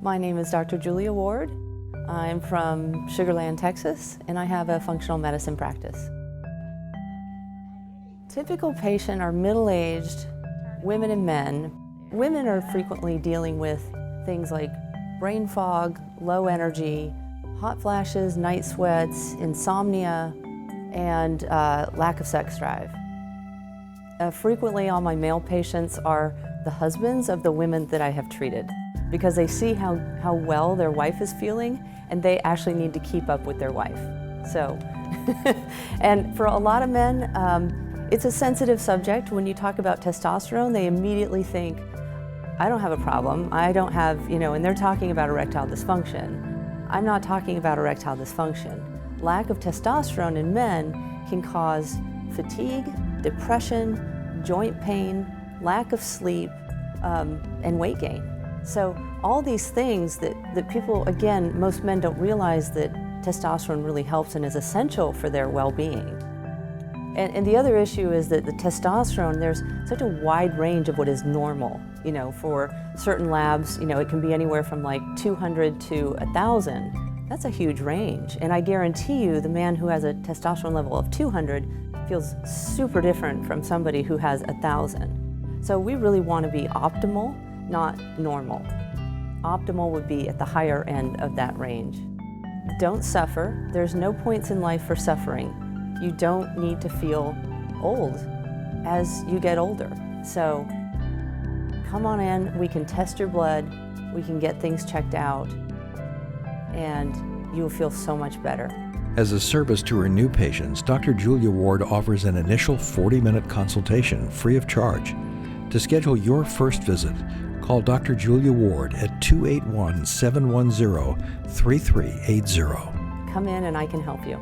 My name is Dr. Julia Ward. I'm from Sugar Land, Texas, and I have a functional medicine practice. Typical patient are middle-aged women and men. Women are frequently dealing with things like brain fog, low energy, hot flashes, night sweats, insomnia, and lack of sex drive. Frequently all my male patients are the husbands of the women that I have treated because they see how well their wife is feeling and they actually need to keep up with their wife. So, and for a lot of men, it's a sensitive subject. When you talk about testosterone, they immediately think, I don't have a problem, I don't have, and they're talking about erectile dysfunction. I'm not talking about erectile dysfunction. Lack of testosterone in men can cause fatigue, depression, joint pain, lack of sleep, and weight gain. So all these things that people, again, most men don't realize that testosterone really helps and is essential for their well-being. And the other issue is that the testosterone, there's such a wide range of what is normal. For certain labs, it can be anywhere from like 200 to 1,000. That's a huge range. And I guarantee you the man who has a testosterone level of 200 feels super different from somebody who has 1,000. So we really want to be optimal, not normal. Optimal would be at the higher end of that range. Don't suffer. There's no points in life for suffering. You don't need to feel old as you get older. So come on in, we can test your blood, we can get things checked out, and you'll feel so much better. As a service to her new patients, Dr. Julia Ward offers an initial 40-minute consultation free of charge. To schedule your first visit, call Dr. Julia Ward at 281-710-3380. Come in and I can help you,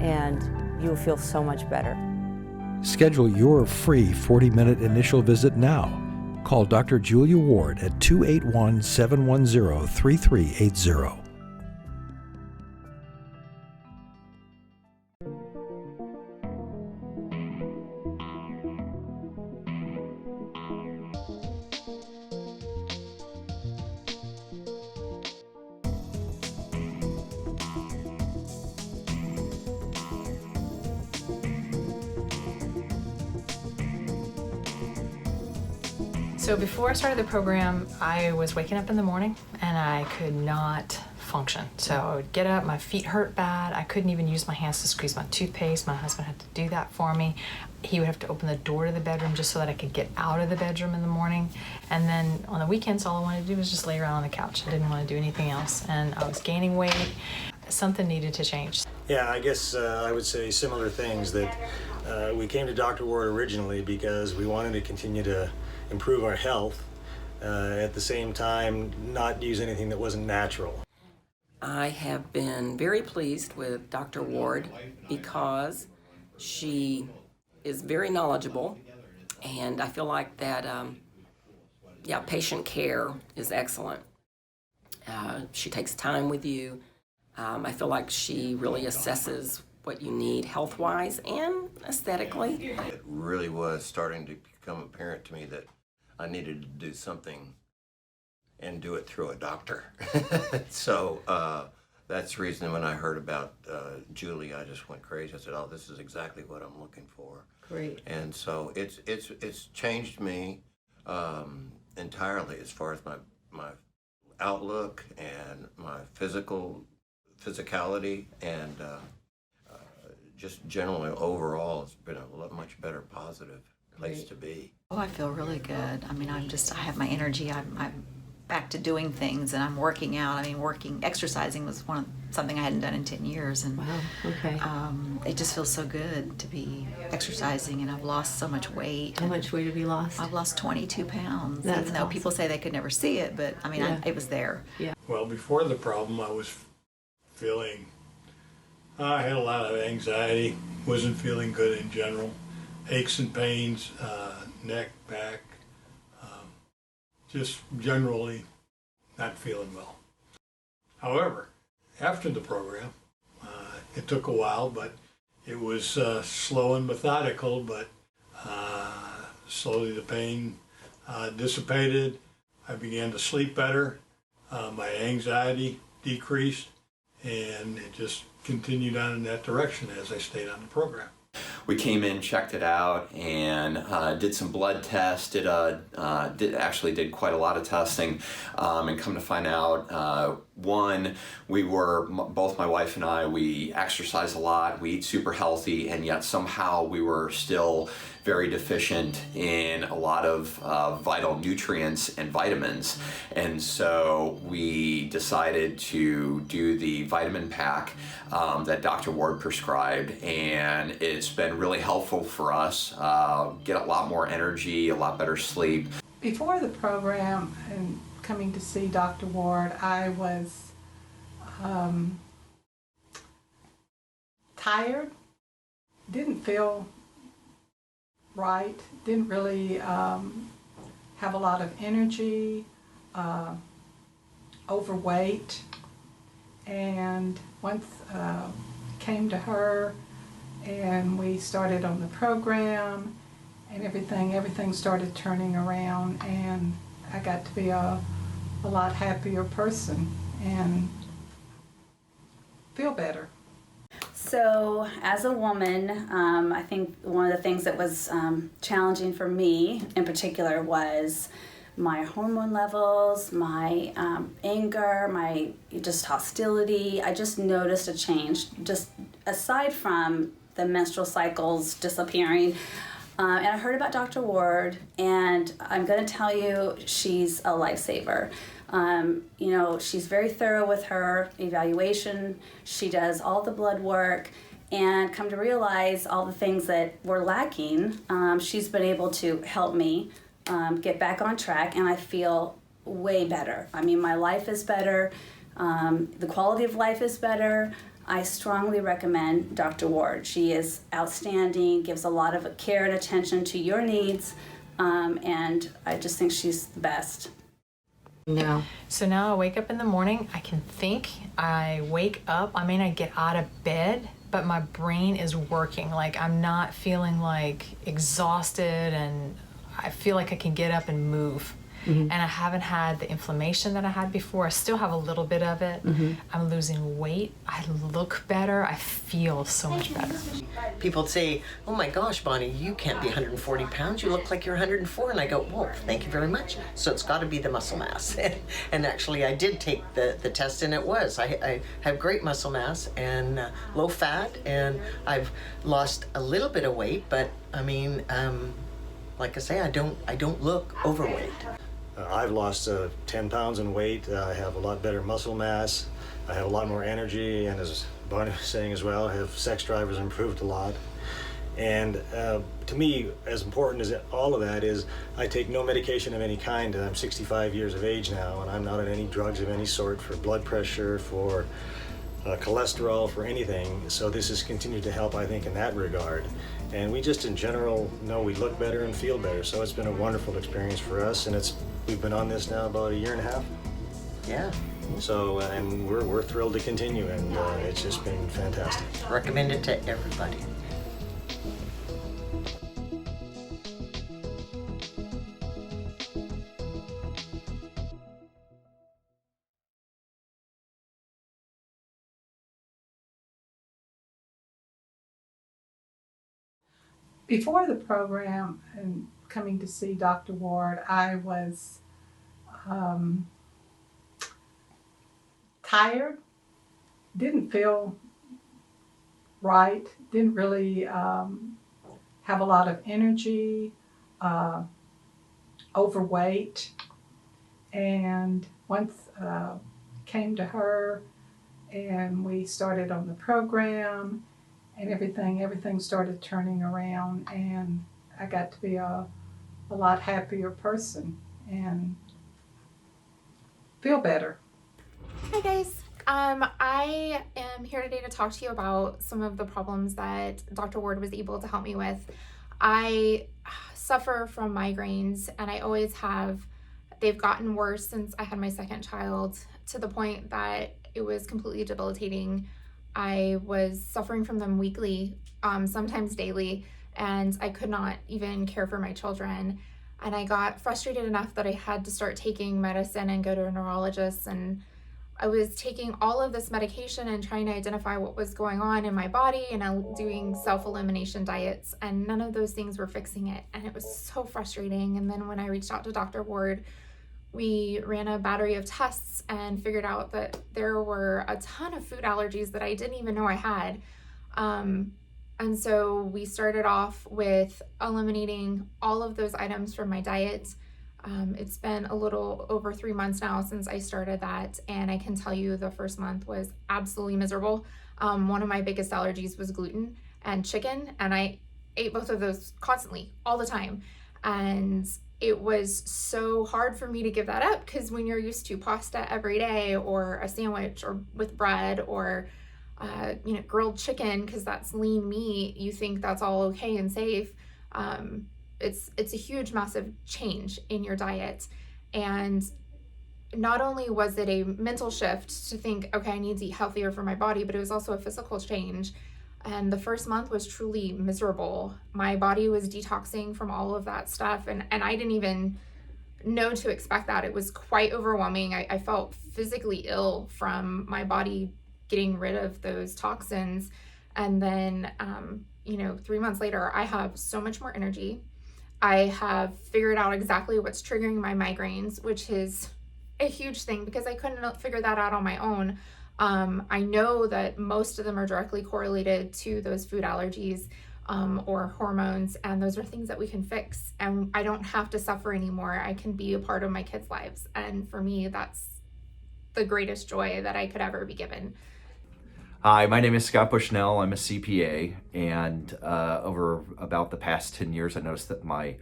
and you'll feel so much better. Schedule your free 40-minute initial visit now. Call Dr. Julia Ward at 281-710-3380. So before I started the program, I was waking up in the morning and I could not function. So I would get up, my feet hurt bad. I couldn't even use my hands to squeeze my toothpaste. My husband had to do that for me. He would have to open the door to the bedroom just so that I could get out of the bedroom in the morning. And then on the weekends, all I wanted to do was just lay around on the couch. I didn't want to do anything else. And I was gaining weight. Something needed to change. Yeah, I guess I would say similar things, that we came to Dr. Ward originally because we wanted to continue to improve our health, at the same time not use anything that wasn't natural. I have been very pleased with Dr. Ward because she is very knowledgeable, and I feel like that, patient care is excellent. She takes time with you. I feel like she really assesses what you need health-wise and aesthetically. It really was starting to become apparent to me that I needed to do something and do it through a doctor. So that's the reason when I heard about Julie, I just went crazy. I said, oh, this is exactly what I'm looking for. Great. And so it's changed me entirely as far as my outlook and my physicality, and just generally overall it's been a much better positive place to be. Oh, I feel really good. I mean, I have my energy. I'm back to doing things, and I'm working out. I mean, exercising was something I hadn't done in 10 years, and Wow, okay. It just feels so good to be exercising, and I've lost so much weight. How much weight have you lost? I've lost 22 pounds, That's even though people say they could never see it, but I mean, Yeah. it was there. Yeah. Well, before the problem, I was feeling, I had a lot of anxiety, wasn't feeling good in general, aches and pains, neck, back, just generally not feeling well. However, after the program, it took a while, but it was slow and methodical, but slowly the pain dissipated. I began to sleep better. My anxiety decreased, and it just continued on in that direction as I stayed on the program. We came in, checked it out, and did some blood tests. Did quite a lot of testing, and come to find out, one, both my wife and I, we exercise a lot, we eat super healthy, and yet somehow we were still very deficient in a lot of vital nutrients and vitamins. And so we decided to do the vitamin pack that Dr. Ward prescribed, and it's been really helpful for us. Get a lot more energy, a lot better sleep. Before the program and coming to see Dr. Ward, I was tired, didn't feel right, didn't really have a lot of energy, overweight, and once came to her and we started on the program, and everything started turning around, and I got to be a lot happier person and feel better. So as a woman, I think one of the things that was challenging for me in particular was my hormone levels, my anger, my just hostility. I just noticed a change, just aside from the menstrual cycles disappearing. And I heard about Dr. Ward, and I'm going to tell you, she's a lifesaver. She's very thorough with her evaluation. She does all the blood work, and come to realize all the things that were lacking, she's been able to help me get back on track, and I feel way better. I mean, my life is better. The quality of life is better. I strongly recommend Dr. Ward. She is outstanding, gives a lot of care and attention to your needs, and I just think she's the best. No. So now I wake up in the morning, I can think, I wake up, I may not get out of bed, but my brain is working. Like, I'm not feeling like exhausted, and I feel like I can get up and move. Mm-hmm. And I haven't had the inflammation that I had before. I still have a little bit of it. Mm-hmm. I'm losing weight. I look better. I feel so much better. People say, oh my gosh, Bonnie, you can't be 140 pounds. You look like you're 104. And I go, well, thank you very much. So it's got to be the muscle mass. And actually, I did take the test, and it was. I have great muscle mass and low fat, and I've lost a little bit of weight, but I mean, like I say, I don't look overweight. I've lost 10 pounds in weight. I have a lot better muscle mass. I have a lot more energy, and as Bonnie was saying as well, I have sex drive has improved a lot. And to me, as important as all of that is, I take no medication of any kind. I'm 65 years of age now, and I'm not on any drugs of any sort for blood pressure, for cholesterol, for anything. So this has continued to help, I think, in that regard. And we just in general know we look better and feel better. So it's been a wonderful experience for us, and we've been on this now about 1.5 years. Yeah. So, and we're thrilled to continue, and it's just been fantastic. Recommend it to everybody. Before the program and coming to see Dr. Ward, I was tired, didn't feel right, didn't really have a lot of energy, overweight, and once came to her and we started on the program, and everything started turning around, and I got to be a lot happier person and feel better. Hi guys, I am here today to talk to you about some of the problems that Dr. Ward was able to help me with. I suffer from migraines, and I always have. They've gotten worse since I had my second child, to the point that it was completely debilitating. I was suffering from them weekly, sometimes daily, and I could not even care for my children. And I got frustrated enough that I had to start taking medicine and go to a neurologist. And I was taking all of this medication and trying to identify what was going on in my body, and doing self-elimination diets, and none of those things were fixing it. And it was so frustrating. And then when I reached out to Dr. Ward, we ran a battery of tests and figured out that there were a ton of food allergies that I didn't even know I had. And so we started off with eliminating all of those items from my diet. It's been a little over 3 months now since I started that, and I can tell you the first month was absolutely miserable. One of my biggest allergies was gluten and chicken, and I ate both of those constantly, all the time. And it was so hard for me to give that up, because when you're used to pasta every day, or a sandwich, or with bread, or grilled chicken, because that's lean meat, you think that's all okay and safe. It's a huge, massive change in your diet. And not only was it a mental shift to think, okay, I need to eat healthier for my body, but it was also a physical change. And the first month was truly miserable. My body was detoxing from all of that stuff, and I didn't even know to expect that. It was quite overwhelming. I felt physically ill from my body getting rid of those toxins. And then 3 months later, I have so much more energy. I have figured out exactly what's triggering my migraines, which is a huge thing, because I couldn't figure that out on my own. I know that most of them are directly correlated to those food allergies or hormones, and those are things that we can fix, and I don't have to suffer anymore. I can be a part of my kids' lives, and for me, that's the greatest joy that I could ever be given. Hi, my name is Scott Bushnell. I'm a CPA, and over about the past 10 years, I noticed that my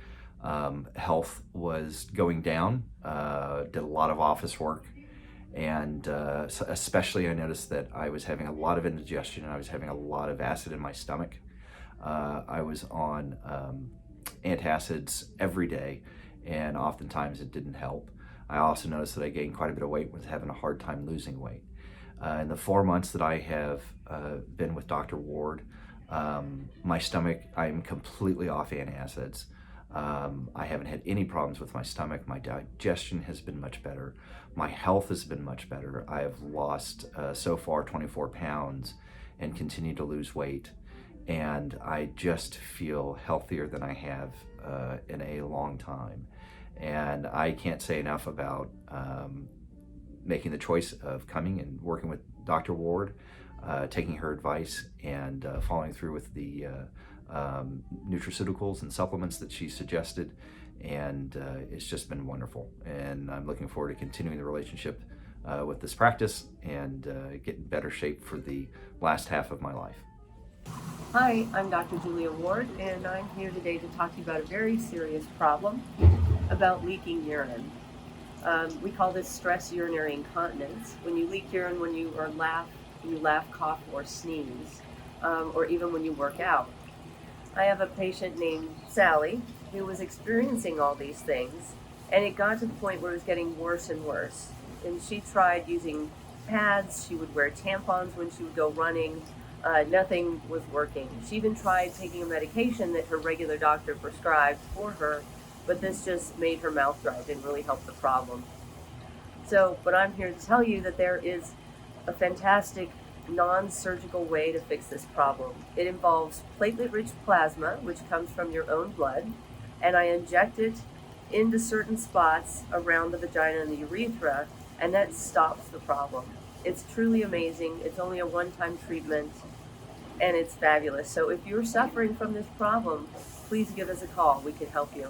health was going down. Did a lot of office work, and especially I noticed that I was having a lot of indigestion, and I was having a lot of acid in my stomach. I was on antacids every day, and oftentimes it didn't help. I also noticed that I gained quite a bit of weight, was having a hard time losing weight. In the 4 months that I have been with Dr. Ward, my stomach, I'm completely off antacids. I haven't had any problems with my stomach. My digestion has been much better. My health has been much better. I have lost so far 24 pounds and continue to lose weight. And I just feel healthier than I have in a long time. And I can't say enough about making the choice of coming and working with Dr. Ward, taking her advice, and following through with the nutraceuticals and supplements that she suggested. And it's just been wonderful. And I'm looking forward to continuing the relationship with this practice and get in better shape for the last half of my life. Hi, I'm Dr. Julia Ward, and I'm here today to talk to you about a very serious problem about leaking urine. We call this stress urinary incontinence. When you leak urine when you laugh, cough, or sneeze, or even when you work out. I have a patient named Sally who was experiencing all these things, and it got to the point where it was getting worse and worse. And she tried using pads, she would wear tampons when she would go running. Nothing was working. She even tried taking a medication that her regular doctor prescribed for her, but this just made her mouth dry, didn't really help the problem. But I'm here to tell you that there is a fantastic non-surgical way to fix this problem. It involves platelet-rich plasma, which comes from your own blood, and I inject it into certain spots around the vagina and the urethra, and that stops the problem. It's truly amazing. It's only a one-time treatment, and it's fabulous. So if you're suffering from this problem, please give us a call. We can help you.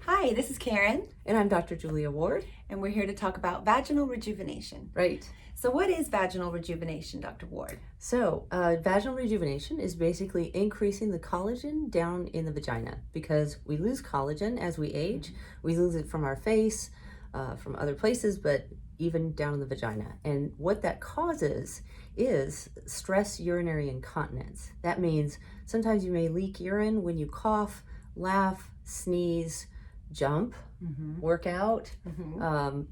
Hi, this is Karen. And I'm Dr. Julia Ward. And we're here to talk about vaginal rejuvenation. Right. So what is vaginal rejuvenation, Dr. Ward? So vaginal rejuvenation is basically increasing the collagen down in the vagina, because we lose collagen as we age. We lose it from our face, from other places, but even down in the vagina. And what that causes is stress urinary incontinence. That means sometimes you may leak urine when you cough, laugh, sneeze, jump, work out.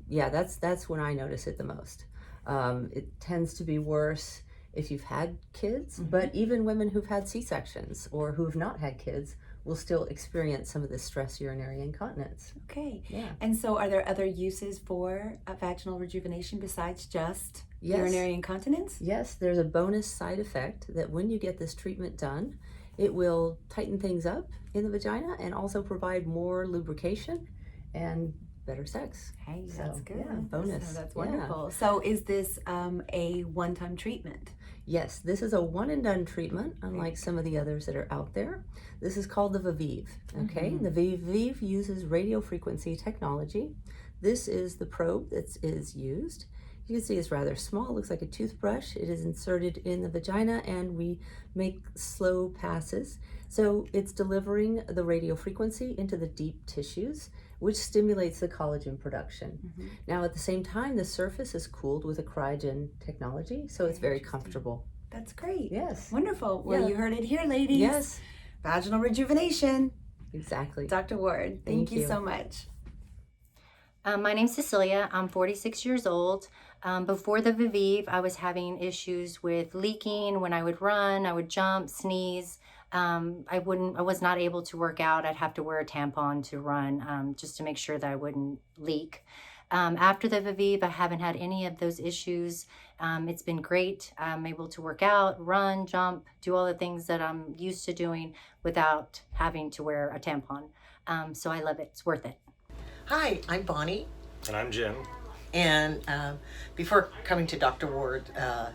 That's when I notice it the most. It tends to be worse if you've had kids, but even women who've had C-sections or who've not had kids will still experience some of the stress urinary incontinence. Okay. Yeah. And so are there other uses for vaginal rejuvenation besides just urinary incontinence? Yes, there's a bonus side effect that when you get this treatment done, it will tighten things up in the vagina and also provide more lubrication and better sex. Hey, that's good. Yeah, bonus. So that's Yeah. wonderful. So is this a one-time treatment? Yes, this is a one and done treatment, unlike some of the others that are out there. This is called the Viviv. Okay, Mhm. the Viviv uses radio frequency technology. This is the probe that is used. You can see it's rather small, it looks like a toothbrush. It is inserted in the vagina and we make slow passes. So it's delivering the radio frequency into the deep tissues, which stimulates the collagen production. Mhm. Now at the same time, the surface is cooled with a cryogen technology, so it's very comfortable. That's great. Yes. Wonderful. Well, Yeah. you heard it here, ladies. Yes. Vaginal rejuvenation. Exactly. Dr. Ward, thank you you. so much. My name's Cecilia. I'm 46 years old. Before the Viviv, I was having issues with leaking. When I would run, I would jump, sneeze. I was not able to work out. I'd have to wear a tampon to run just to make sure that I wouldn't leak. After the Viviv, I haven't had any of those issues. It's been great. I'm able to work out, run, jump, do all the things that I'm used to doing without having to wear a tampon. So I love it. It's worth it. Hi, I'm Bonnie. And I'm Jim. And before coming to Dr. Ward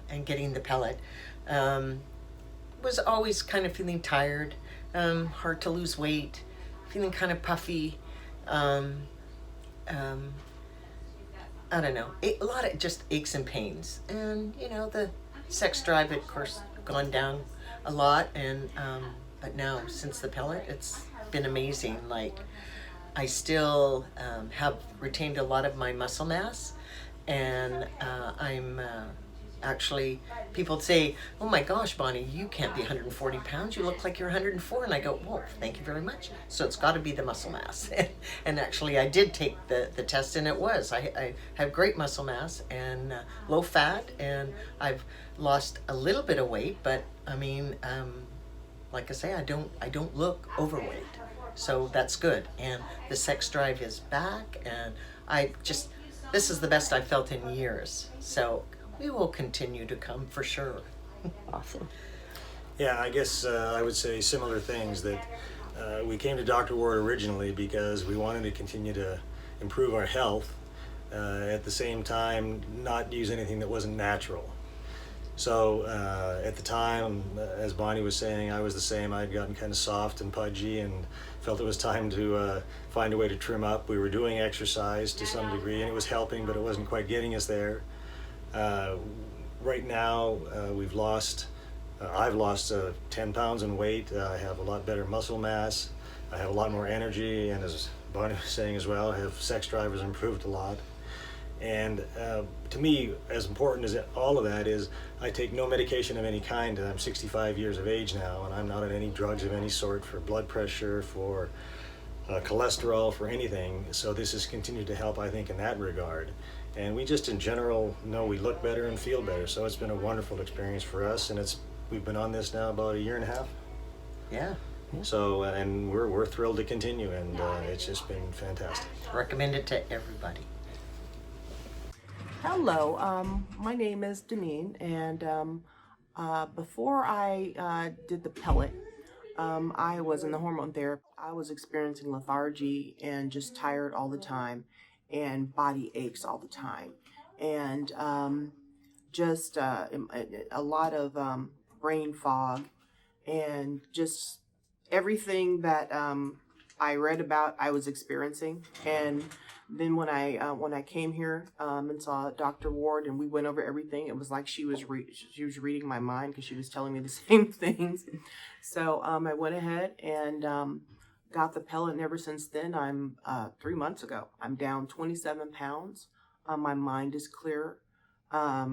and getting the pellet, was always kind of feeling tired, hard to lose weight, feeling kind of puffy. I don't know, a lot of just aches and pains. And, you know, the sex drive, of course, gone down a lot. And but now, since the pellet, it's been amazing. Like, I still have retained a lot of my muscle mass, and I'm actually, people say, oh my gosh, Bonnie, you can't be 140 pounds. You look like you're 104. And I go, well, thank you very much. So it's got to be the muscle mass. And actually, I did take the test, and it was. I have great muscle mass and low fat, and I've lost a little bit of weight, but I mean, like I say, I don't look overweight. So that's good. And the sex drive is back, and this is the best I've felt in years. So we will continue to come for sure. Awesome. Yeah, I guess I would say similar things, that we came to Dr. Ward originally because we wanted to continue to improve our health, at the same time not use anything that wasn't natural. So at the time, as Bonnie was saying, I was the same. I'd gotten kind of soft and pudgy and felt it was time to find a way to trim up. We were doing exercise to some degree, and it was helping, but it wasn't quite getting us there. Right now, I've lost 10 pounds in weight. I have a lot better muscle mass. I have a lot more energy, and as Bonnie was saying as well, I have sex drive has improved a lot. And to me, as important as all of that is, I take no medication of any kind. I'm 65 years of age now, and I'm not on any drugs of any sort for blood pressure, for cholesterol, for anything. So this has continued to help, I think, in that regard. And we just, in general, know we look better and feel better. So it's been a wonderful experience for us, and we've been on this now about 1.5 years. Yeah. So, and we're thrilled to continue, and it's just been fantastic. Recommend it to everybody. Hello, my name is Deneen, and before I did the pellet, I was in the hormone therapy. I was experiencing lethargy and just tired all the time, and body aches all the time, and just a lot of brain fog, and just everything that I read about I was experiencing. And then when I came here and saw Dr. Ward and we went over everything, it was like she was reading my mind, because she was telling me the same things. So I went ahead and got the pellet, and ever since then, I'm 3 months ago, I'm down 27 pounds. My mind is clear. I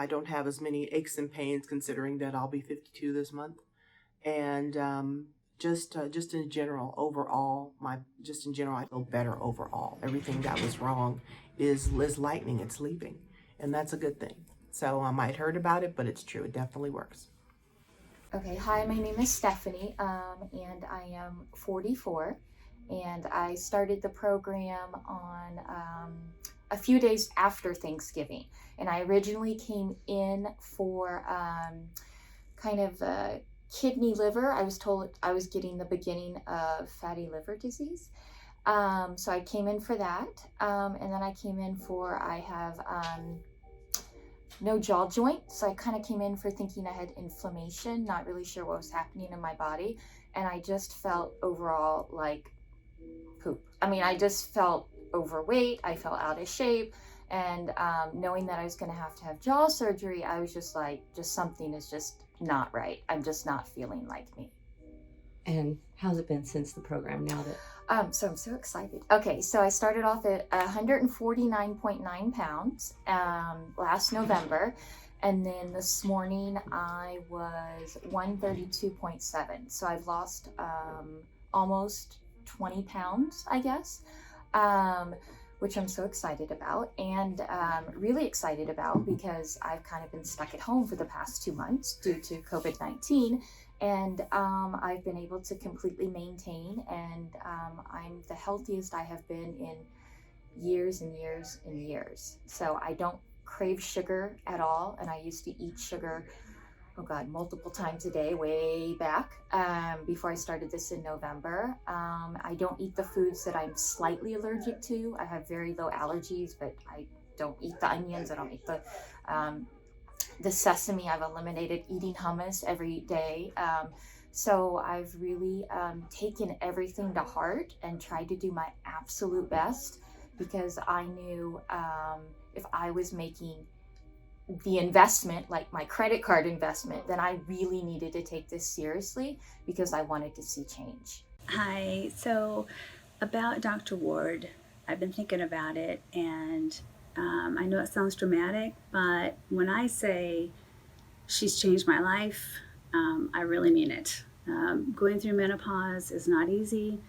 don't have as many aches and pains, considering that I'll be 52 this month. And just in general, overall, I feel better overall. Everything that was wrong is lightening, it's leaving, and that's a good thing. So I might heard about it, but it's true. It definitely works. Okay, hi, my name is Stephanie, and I am 44, and I started the program on a few days after Thanksgiving, and I originally came in for kind of kidney liver. I was told I was getting the beginning of fatty liver disease. So I came in for that, and then I came in for, I have no jaw joint, so I kind of came in for thinking I had inflammation, not really sure what was happening in my body, and I just felt overall like poop. I mean, I just felt overweight, I felt out of shape, and knowing that I was going to have jaw surgery, I was just like, just something is just not right. I'm just not feeling like me. And how's it been since the program now that... So I'm so excited. Okay, so I started off at 149.9 pounds last November, and then this morning I was 132.7. So I've lost almost 20 pounds, I guess, which I'm so excited about, and really excited about because I've kind of been stuck at home for the past 2 months due to COVID-19. And I've been able to completely maintain, and I'm the healthiest I have been in years and years and years. So I don't crave sugar at all, and I used to eat sugar, oh God, multiple times a day way back before I started this in November. I don't eat the foods that I'm slightly allergic to. I have very low allergies, but I don't eat the onions, I don't eat the sesame. I've eliminated eating hummus every day. So I've really taken everything to heart and tried to do my absolute best, because I knew if I was making the investment, like my credit card investment, then I really needed to take this seriously because I wanted to see change. Hi, so about Dr. Ward, I've been thinking about it, and I know it sounds dramatic, but when I say she's changed my life, I really mean it. Going through menopause is not easy.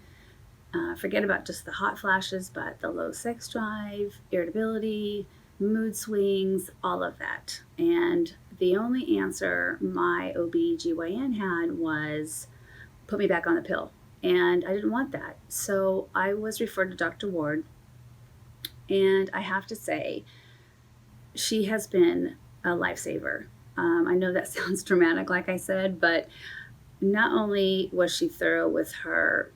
Forget about just the hot flashes, but the low sex drive, irritability, mood swings, all of that. And the only answer my OB/GYN had was put me back on the pill. And I didn't want that. So I was referred to Dr. Ward. And I have to say, she has been a lifesaver. I know that sounds dramatic, like I said, but not only was she thorough with her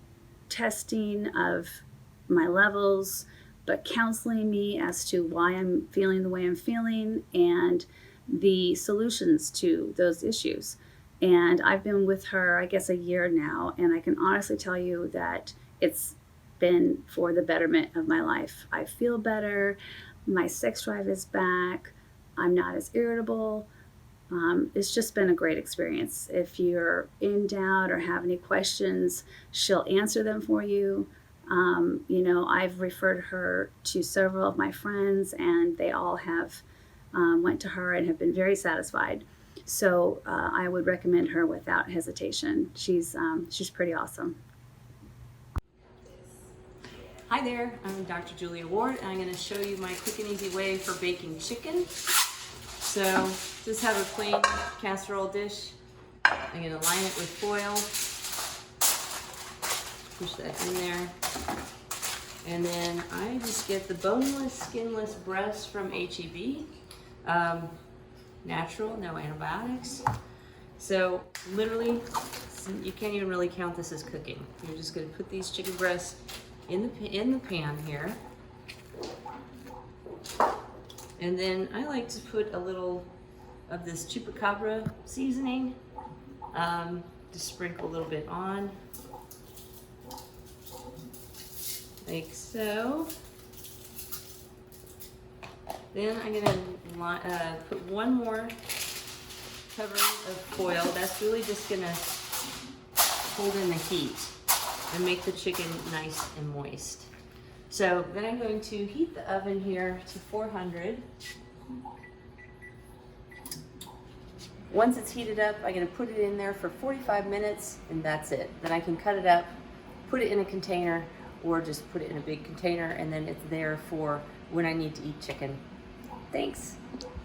testing of my levels, but counseling me as to why I'm feeling the way I'm feeling and the solutions to those issues. And I've been with her, I guess, a year now, and I can honestly tell you that it's been for the betterment of my life. I feel better, my sex drive is back, I'm not as irritable. It's just been a great experience. If you're in doubt or have any questions, she'll answer them for you. I've referred her to several of my friends, and they all have went to her and have been very satisfied. So I would recommend her without hesitation. She's pretty awesome. Hi there, I'm Dr. Julia Ward, and I'm going to show you my quick and easy way for baking chicken. So just have a plain casserole dish. I'm going to line it with foil. Push that in there. And then I just get the boneless, skinless breast from H-E-B. Natural, no antibiotics. So literally, you can't even really count this as cooking. You're just going to put these chicken breasts in the pan here. And then I like to put a little of this chupacabra seasoning, just sprinkle a little bit on, like so. Then I'm gonna put one more covering of foil. That's really just gonna hold in the heat and make the chicken nice and moist. So then I'm going to heat the oven here to 400. Once it's heated up, I'm going to put it in there for 45 minutes, and that's it. Then I can cut it up, put it in a container, or just put it in a big container, and then it's there for when I need to eat chicken. Thanks.